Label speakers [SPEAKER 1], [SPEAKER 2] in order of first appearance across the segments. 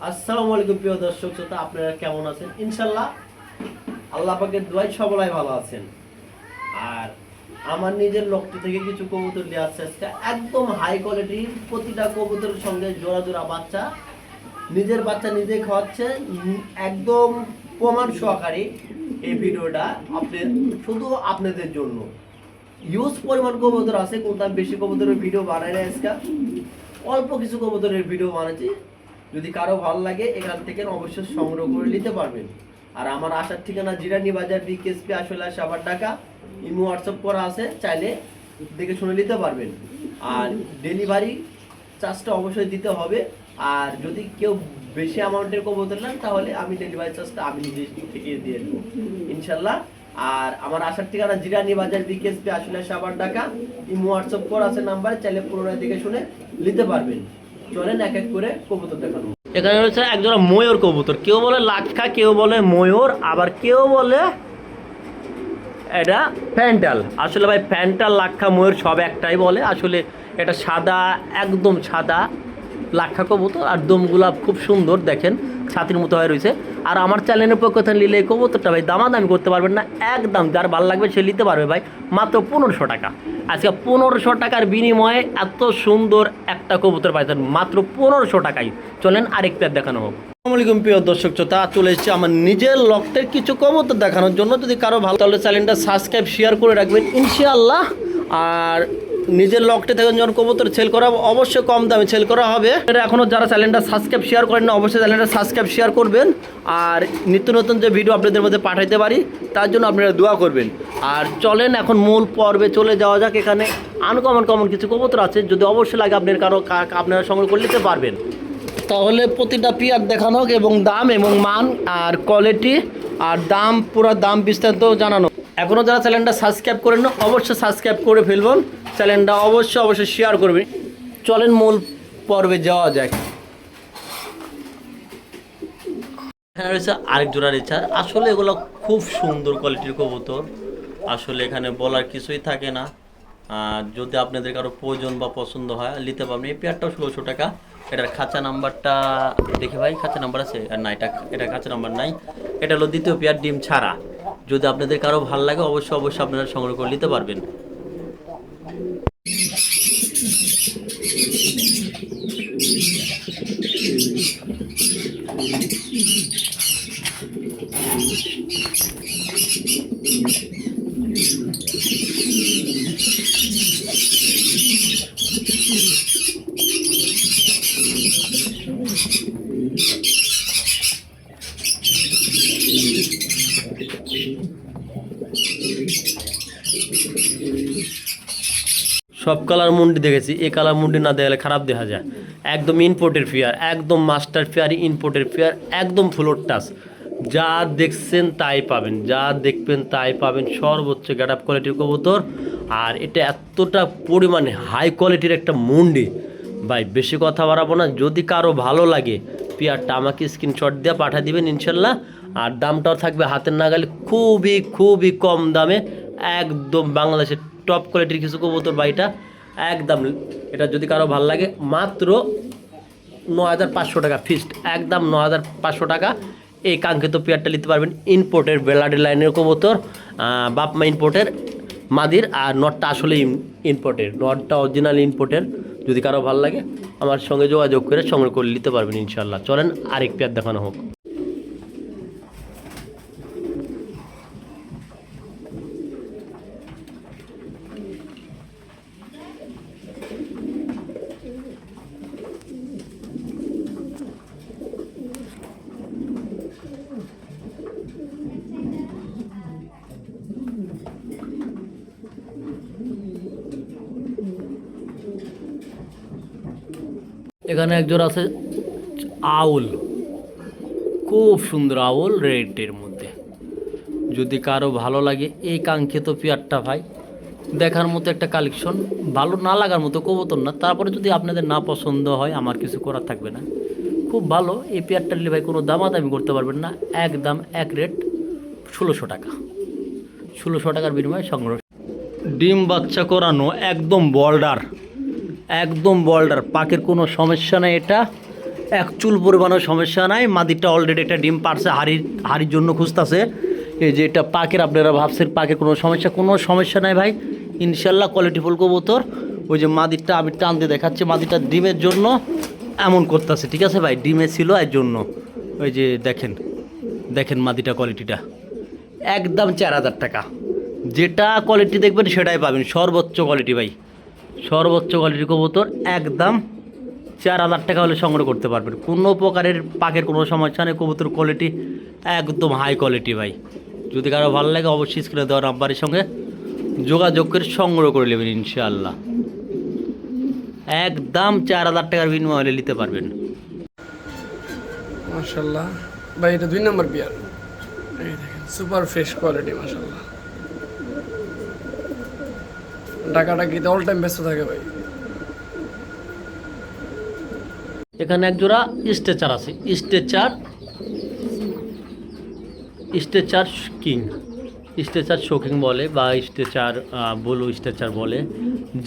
[SPEAKER 1] আসসালামু আলাইকুম প্রিয় দর্শক শ্রোতা, আপনারা কেমন আছেন? ইনশাআল্লাহ আল্লাহ পাকের দোয়ায় সবাই ভালো আছেন। আর আমার নিজের লক্ষ্য থেকে কিছু কবুতর নিয়ে আসছে আজকে, একদম হাই কোয়ালিটির। প্রতিটা কবুতরের সঙ্গে জোড়া জোড়া বাচ্চা, নিজের বাচ্চা নিজেই খাওয়াচ্ছে, একদম প্রমাণ সহকারী। এই ভিডিওটা শুধু আপনাদের জন্য। ইউজ পরিমাণ কবুতর আছে, কোনটা বেশি কবুতরের ভিডিও বানাই না আজকে, অল্প কিছু কবুতরের ভিডিও বানাচ্ছি। যদি কারো ভালো লাগে এখান থেকে অবশ্যই সংগ্রহ করে নিতে পারবেন। আর আমার আসার ঠিকানা জিরানি বাজার, বিকেএসপি আসলে সাভার ঢাকা। ইমো হোয়াটসঅ্যাপ করা আছে, চাইলে দেখে শুনে নিতে পারবেন। আর ডেলিভারি চার্জটা অবশ্যই দিতে হবে। আর যদি কেউ বেশি অ্যামাউন্টের কবুতর নেন তাহলে আমি ডেলিভারি চার্জটা আমি নিজে থেকে দিয়ে দেবো ইনশাল্লাহ। আর আমার আসার ঠিকানা জিরানি বাজার, বিকেএসপি আসলে সাভার ঢাকা। ইমো হোয়াটসঅ্যাপ করা আছে নাম্বার, চাইলে পুরোনো দেখে শুনে নিতে পারবেন। চলেন এক এক করে কবুতর দেখানো। এখানে রয়েছে একজোড়া ময়ূর কবুতর, কেউ বলে লাক্ষা, কেউ বলে ময়ূর, আবার কেউ বলে এটা প্যান্টাল। আসলে ভাই প্যান্টাল, লাক্ষা, ময়ূর সব একটাই বলে। আসলে এটা সাদা, একদম সাদা লাক্ষা কবুতর। আর দমগুলা খুব সুন্দর, দেখেন ছাতির মতো হয়ে রয়েছে। আর আমার চ্যানেলের পক্ষ থেকে নিলে এই কবুতরটা ভাই দামাদামি করতে পারবেন না, একদম যার ভালো লাগবে সে নিতে পারবে ভাই, মাত্র 1500 টাকা। আজকে 1500 টাকার বিনিময়ে এত সুন্দর একটা কবুতর পাইছেন মাত্র 1500 টাকায়। চলেন আরেক পেয়ার দেখানো হোক। আসসালামু আলাইকুম প্রিয় দর্শক শ্রোতা, চলে এসেছি আমার নিজের লক্ষ্যের কিছু কবুতর দেখানোর জন্য। যদি কারো ভালো তাহলে চ্যানেলটা সাবস্ক্রাইব শেয়ার করে রাখবেন ইনশাআল্লাহ। আর নিজের লকটে থেকে যখন কবুতর সেল করা অবশ্যই কম দামে সেল করা হবে। এটা এখনও যারা চ্যানেলটা সাবস্ক্রাইব শেয়ার করেন না, অবশ্যই চ্যানেলটা সাবস্ক্রাইব শেয়ার করবেন। আর নিত্য নতুন যে ভিডিও আপনাদের মধ্যে পাঠাইতে পারি তার জন্য আপনারা দোয়া করবেন। আর চলেন এখন মূল পর্বে চলে যাওয়া যাক। এখানে আনকমন কিছু কবুতর আছে, যদি অবশ্যই লাগে আপনারা সংগ্রহ করে নিতে পারবেন। তাহলে প্রতিটা পেয়ার দেখানো হোক এবং দাম এবং মান আর কোয়ালিটি আর দাম, পুরো দাম বিস্তারিত জানানো। এখনও যারা চ্যানেলটা সাবস্ক্রাইব করেন না অবশ্যই সাবস্ক্রাইব করে ফেলবেন, চ্যানেলটা অবশ্যই শেয়ার করবেন। চলেন মূল পর্বে যাওয়া যায়। এখানে রয়েছে আরেক জোড়া রেচার। আসলে এগুলো খুব সুন্দর কোয়ালিটির কবুতর, আসলে এখানে বলার কিছুই থাকে না। যদি আপনাদের কারো প্রয়োজন বা পছন্দ হয় নিতে পারবেন। এই পেয়ারটাও 1600 টাকা। এটার খাঁচা নাম্বারটা দেখে ভাই, খাঁচা নাম্বার আছে আর না? এটা খাঁচা নাম্বার নাই। এটা হলো দ্বিতীয় পেয়ার, ডিম ছাড়া। যদি আপনাদের কারো ভালো লাগে অবশ্যই আপনারা সংগ্রহ করে নিতে পারবেন। সব কালার মুন্ডি দেখেছি, এই কালার মুন্ডি না দেখলে খারাপ দেখা যায়। একদম ইম্পোর্টের ফেয়ার, একদম মাস্টার ফেয়ার, ইম্পোর্টের ফেয়ার, একদম ফ্লোর টাচ। যা দেখছেন তাই পাবেন, যা দেখবেন তাই পাবেন। সর্বোচ্চ গেট আপ কোয়ালিটির কবুতর। আর এটা এতটা পরিমাণে হাই কোয়ালিটির একটা মুন্ডি ভাই, বেশি কথা বাড়াবো না। যদি কারো ভালো লাগে পেয়ারটা আমাকে স্ক্রিনশট দিয়ে পাঠিয়ে দিবেন ইনশাল্লাহ। আর দামটাও থাকবে হাতের নাগালে, খুবই কম দামে। একদম বাংলাদেশের টপ কোয়ালিটির কিছু কবুতর ভাইটা একদম। এটা যদি কারো ভালো লাগে মাত্র 9500 টাকা ফিক্সড, একদম 9500 টাকা। এই কাঙ্ক্ষিত পেয়ারটা নিতে পারবেন। ইম্পোর্টের ব্লাড লাইনের কবুতর, বাপমা ইম্পোর্টের মাদির। আর নটটা আসলে ইম্পোর্টের, নটটা অরিজিনাল ইম্পোর্টের। যদি কারো ভালো লাগে আমার সঙ্গে যোগাযোগ করে সংগ্রহ করে নিতে পারবেন ইনশাল্লাহ। চলেন আরেক পেয়ার দেখানো হোক। এখানে একজন আছে আউল, খুব সুন্দর আউল, রেডের মধ্যে। যদি কারো ভালো লাগে এই কাঙ্ক্ষিত পেয়ারটা ভাই, দেখার মতো একটা কালেকশন। ভালো না লাগার মতো কবুতর না, তারপরে যদি আপনাদের না পছন্দ হয় আমার কিছু করার থাকবে না। খুব ভালো এই পেয়ারটা নিলে ভাই কোনো দামাদামি করতে পারবেন না, একদম এক রেট 1600 টাকা। 1600 টাকার বিনিময়ে সংগ্রহ। ডিম বাচ্চা করানো, একদম বল্ডার, পাকের কোনো সমস্যা নেই। এটা
[SPEAKER 2] এক চুল পরিমাণের সমস্যা নাই। মাদিটা অলরেডি একটা ডিম পারছে, হাড়ির জন্য খুঁজতেছে। এই যে এটা পাকের, আপনারা ভাবছেন পাকের কোনো সমস্যা নাই ভাই, ইনশাল্লাহ কোয়ালিটিফুল কবুতর। ওই যে মাদিরটা আমি টানতে দেখাচ্ছি, মাদিরটা ডিমের জন্য এমন করতেছে, ঠিক আছে ভাই, ডিমে ছিল এর জন্য। ওই যে দেখেন মাদিটা কোয়ালিটিটা একদম 4000 টাকা। যেটা কোয়ালিটি দেখবেন সেটাই পাবেন, সর্বোচ্চ কোয়ালিটি ভাই, সর্বোচ্চ কোয়ালিটি কবুতর একদম 4000 টাকা হলে সংগ্রহ করতে পারবেন। কোনো প্রকারের পাকের কোনো সমস্যা নেই, কবুতর কোয়ালিটি একদম হাই কোয়ালিটি ভাই। যদি কারো ভালো লাগে অবশ্যই স্ক্রিনে দেওয়া নাম্বারের সঙ্গে যোগাযোগ করে সংগ্রহ করে নেবেন ইনশাআল্লাহ। একদম 4000 টাকার বিনিময়ে হলে নিতে পারবেন।
[SPEAKER 3] মাশাআল্লাহ ভাই, এটা 2 নম্বর পেয়ার। এই দেখেন সুপার ফ্রেশ কোয়ালিটি মাশাআল্লাহ। ডাকাডাকিতে অল টাইম ব্যস্ত থাকে ভাই।
[SPEAKER 2] এখানে এক জোড়া স্ট্রেচার আছে, স্ট্রেচার কিং, স্ট্রেচার শোকিং বলে বা স্ট্রেচার ব্লু স্ট্রেচার বলে,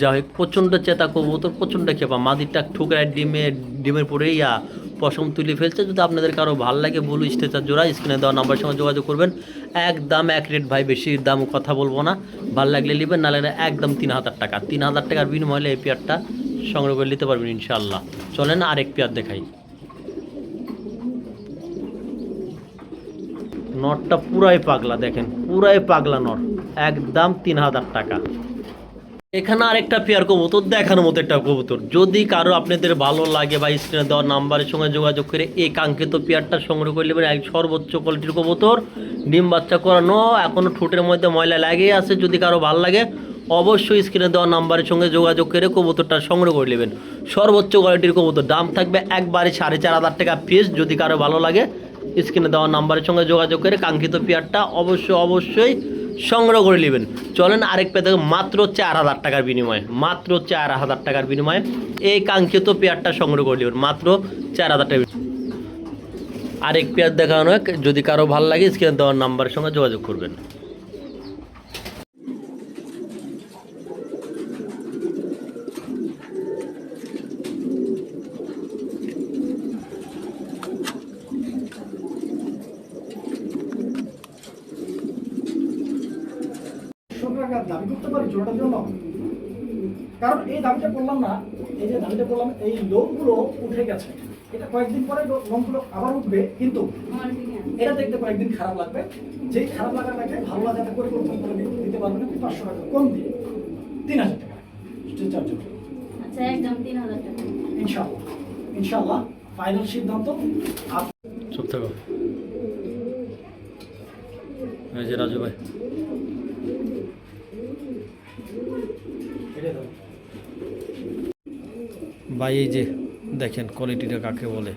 [SPEAKER 2] যাই হোক প্রচণ্ড চেতা কবুতর, প্রচণ্ড খেপা। মাদিরটা ঠুকরায় ডিমের পরে পশম তুলে ফেলছে। যদি আপনাদের কারো ভালো লাগে ব্লু স্ট্রেচার জোড়া, স্ক্রিনে দেওয়া নাম্বারের সঙ্গে যোগাযোগ করবেন। একদম এক রেট ভাই, বেশি দাম কথা বলবো না, ভালো লাগলে নেবেন, না লাগলে একদম 3000 টাকা। 3000 টাকার বিনিময়ে হলে এই পেয়ারটা সংগ্রহ করে নিতে পারবেন ইনশাআল্লাহ। চলেন আরেক পেয়ার দেখাই। নটটা পুরাই পাগলা, দেখেন পুরাই পাগলা নট, একদম 3000 টাকা। এখানে আরেকটা পেয়ার কবুতর দেখানোর মতো একটা কবুতর, যদি কারো আপনাদের ভালো লাগে বা স্ক্রিনে দেওয়া নাম্বারের সঙ্গে যোগাযোগ করে এই কাঙ্ক্ষিত পেয়ারটা সংগ্রহ করে নেবেন। এক সর্বোচ্চ কোয়ালিটির কবুতর, ডিম বাচ্চা করানো, এখনও ঠোঁটের মধ্যে ময়লা লাগিয়ে আছে। যদি কারো ভালো লাগে অবশ্যই স্ক্রিনে দেওয়া নাম্বারের সঙ্গে যোগাযোগ করে কবুতরটা সংগ্রহ করে নেবেন। সর্বোচ্চ কোয়ালিটির কবুতর, দাম থাকবে একবারে 4500 টাকা পিস। যদি কারো ভালো লাগে স্ক্রিনে দেওয়া নাম্বারের সঙ্গে যোগাযোগ করে কাঙ্ক্ষিত পেয়ারটা অবশ্যই সংগ্রহ করে নেবেন। চলেন আরেক পেয়ার দেখো, মাত্র 4000 টাকার বিনিময়ে, মাত্র 4000 টাকার বিনিময়ে এই কাঙ্ক্ষিত পেয়ারটা সংগ্রহ করে নেবেন, মাত্র 4000 টাকা। আরেক পেয়ার দেখানো হোক, যদি কারো ভালো লাগে স্ক্রিনে দেওয়ার নাম্বারের সঙ্গে যোগাযোগ করবেন।
[SPEAKER 4] টাকা দাবি করতে পারি জোড়াটার জন্য, কারণ এই দাবিটা করলাম না, এই যে দাবিটা করলাম এই লোমগুলো উঠে গেছে, এটা কয়েকদিন পরে লোমগুলো আবার উঠবে, কিন্তু এটা দেখতে কয়েকদিন খারাপ লাগবে। যেই খারাপ লাগাটাকে ভালো লাগাটা পরিবর্তন করে দিতে পারবেন আপনি 500 টাকা কম দিয়ে 3000 টাকা স্ট্রেচার জন্য।
[SPEAKER 5] আচ্ছা, একদম 3000 টাকা
[SPEAKER 4] ইনশাআল্লাহ ফাইনাল সিদ্ধান্ত।
[SPEAKER 2] চুপ থাকো, এই যে রাজু ভাই, ভাই এই যে দেখেন কোয়ালিটিটা কাকে বলে।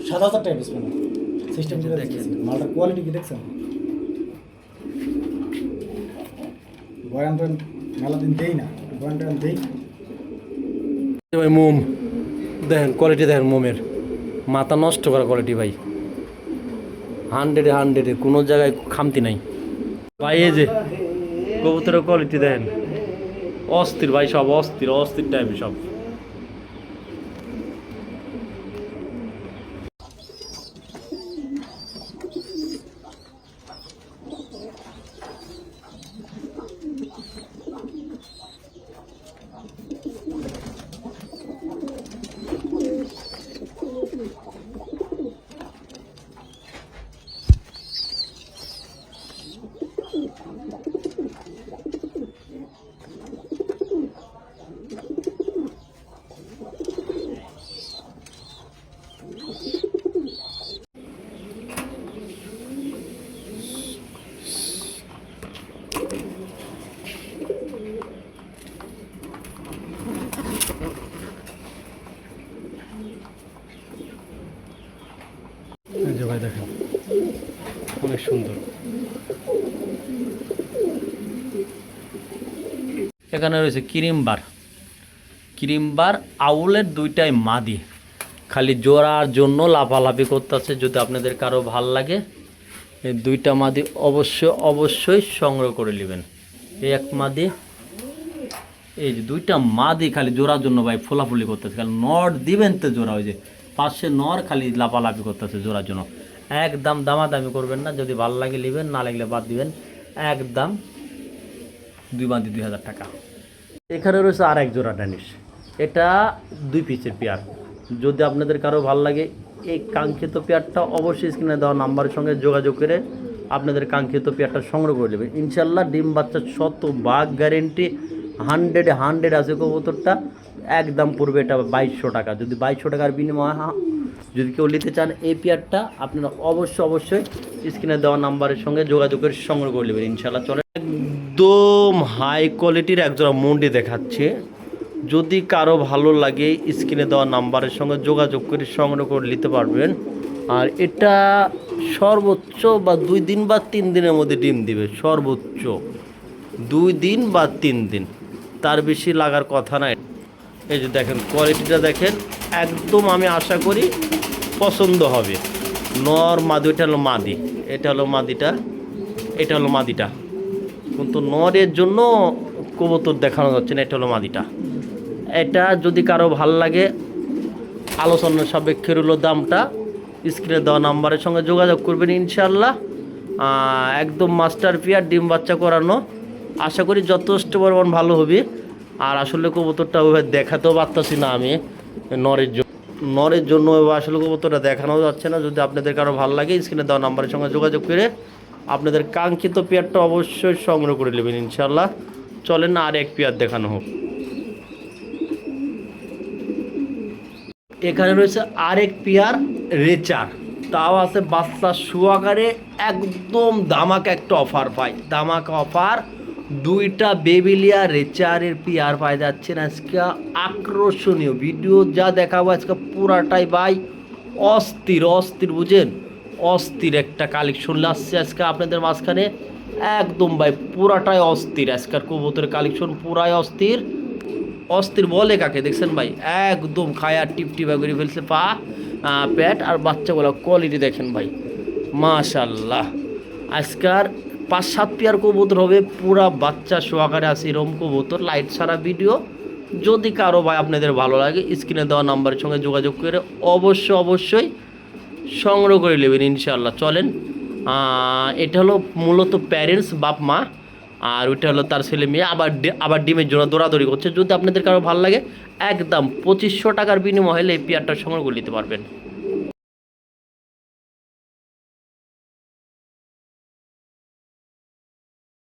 [SPEAKER 4] 7000 টাকা বেচবেন সিস্টেম যেটা দেখেন, মালটার কোয়ালিটি কি দেখছেন? বয়ান তো মেলা দিন দেই না, বয়ান দেই
[SPEAKER 2] ভাই। মোম দেখেন, কোয়ালিটি দেখেন মোমের, মাথা নষ্ট করা কোয়ালিটি ভাই, 100-এ কোনো জায়গায় খামতি নাই ভাই। এই যে কবুতরের কোয়ালিটি দেখেন, অস্থির ভাই, সব অস্থির টাইপের সব। এই যে ভাই দেখেন, অনেক সুন্দর। এখানে রয়েছে ক্রিমবার আউলের দুইটাই মাদি, খালি জোড়ার জন্য লাফালাফি করতেছে। যদি আপনাদের কারো ভাল লাগে এই দুইটা মাদি অবশ্যই সংগ্রহ করে নেবেন। এই এক মাদি, এই যে দুইটা মাদি খালি জোড়ার জন্য ভাই ফোলাফুলি করতেছে, খালি নর দিবেন তো জোড়া, ওই যে পাশে নর খালি লাপালাপি করতেছে জোড়ার জন্য। একদম দামাদামি করবেন না, যদি ভালো লাগে নেবেন, না লাগলে বাদ দিবেন। একদম 2 বাদি 2000 টাকা। এখানে রয়েছে আর এক জোড়া ড্যানিশ, এটা 2 পিসের পেয়ার। যদি আপনাদের কারো ভালো লাগে এই কাঙ্ক্ষিত পেয়ারটা অবশ্যই স্ক্রিনে দেওয়া নাম্বারের সঙ্গে যোগাযোগ করে আপনাদের কাঙ্ক্ষিত পেয়ারটা সংগ্রহ করে নেবেন। ইনশাল্লাহ ডিম বাচ্চা 100% গ্যারেন্টি, 100 আছে কবুতরটা। একদম পড়বে এটা 2200 টাকা। যদি 2200 টাকার বিনিময়ে যদি কেউ নিতে চান এই পেয়ারটা, আপনারা অবশ্যই স্ক্রিনে দেওয়া নাম্বারের সঙ্গে যোগাযোগ করে সংগ্রহ করে নেবেন ইনশাল্লাহ। চলে একদম হাই কোয়ালিটির একজোড়া মুন্ডি দেখাচ্ছে, যদি কারো ভালো লাগে স্ক্রিনে দেওয়া নাম্বারের সঙ্গে যোগাযোগ করে সংগ্রহ করে নিতে পারবেন। আর এটা সর্বোচ্চ বা 2 দিন বা 3 দিনের মধ্যে ডিম দিবে, সর্বোচ্চ 2 দিন বা 3 দিন, তার বেশি লাগার কথা না। এই যে দেখেন কোয়ালিটিটা দেখেন, একদম আমি আশা করি পছন্দ হবে। নর মাদি, এটা হলো মাদি, এটা হলো মাদিটা, এটা হলো মাদিটা, কিন্তু নরের জন্য কবুতর দেখানো যাচ্ছে না। এটা হলো মাদিটা। এটা যদি কারো ভাল লাগে আলোচনার সাপেক্ষে হলো দামটা, স্ক্রিনে দেওয়া নাম্বারের সঙ্গে যোগাযোগ করবেন ইনশাল্লাহ। একদম মাস্টার পেয়ার, ডিম বাচ্চা করানো, আশা করি যথেষ্ট পরিমাণ ভালো হবে। আর আসলে কবুতরটা ওইভাবে দেখাতেও পারতাছি না আমি, নরের জন্য আসলে কবুতরটা দেখানো যাচ্ছে না। যদি আপনাদের কারো ভালো লাগে স্ক্রিনে দেওয়া নাম্বারের সঙ্গে যোগাযোগ করে আপনাদের কাঙ্ক্ষিত পেয়ারটা অবশ্যই সংগ্রহ করে নেবেন ইনশাল্লাহ। চলেন না আর এক পেয়ার দেখানো হোক। এখানে রয়েছে আরেক পেয়ার রেচার, তাও আছে বাচ্চা সুয়াগারে। একদম ধামাকা একটা অফার পাই, ধামাকা অফার। 2টা বেবিলিয়া রেচারের পেয়ার পাই যাচ্ছেন আজকে। আকর্ষণীয় ভিডিও যা দেখাবো আজকে পুরাটাই ভাই অস্থির বুঝেন, অস্থির একটা কালেকশন আসছে আজকে আপনাদের মাঝখানে। একদম ভাই পুরাটাই অস্থির, আজকের কবুতরের কালেকশন পুরাই অস্থির বলে কাকে দেখছেন ভাই, একদম খায়া টিপটিপা করে ফেলছে পা পেট। আর বাচ্চাগুলো কোয়ালিটি দেখেন ভাই, মাশাল্লাহ। আজকার 5-7 পেয়ার কবুতর হবে, পুরা বাচ্চা সোয়াকারে আছে এরকম কবুতর, লাইট ছাড়া ভিডিও। যদি কারো ভাই আপনাদের ভালো লাগে স্ক্রিনে দেওয়া নাম্বারের সঙ্গে যোগাযোগ করে অবশ্যই সংগ্রহ করে নেবেন ইনশাল্লাহ। চলেন, এটা হলো মূলত প্যারেন্টস, বাপ মা, আর ওইটা হলো তার ছেলে মেয়ে। আবার ডিমের জন্য দৌড়াদৌড়ি করছে। যদি আপনাদের কারো ভালো লাগে একদম 2500 টাকার বিনিময়ে হলে এই পেয়ারটা সংগ্রহ করে নিতে পারবেন।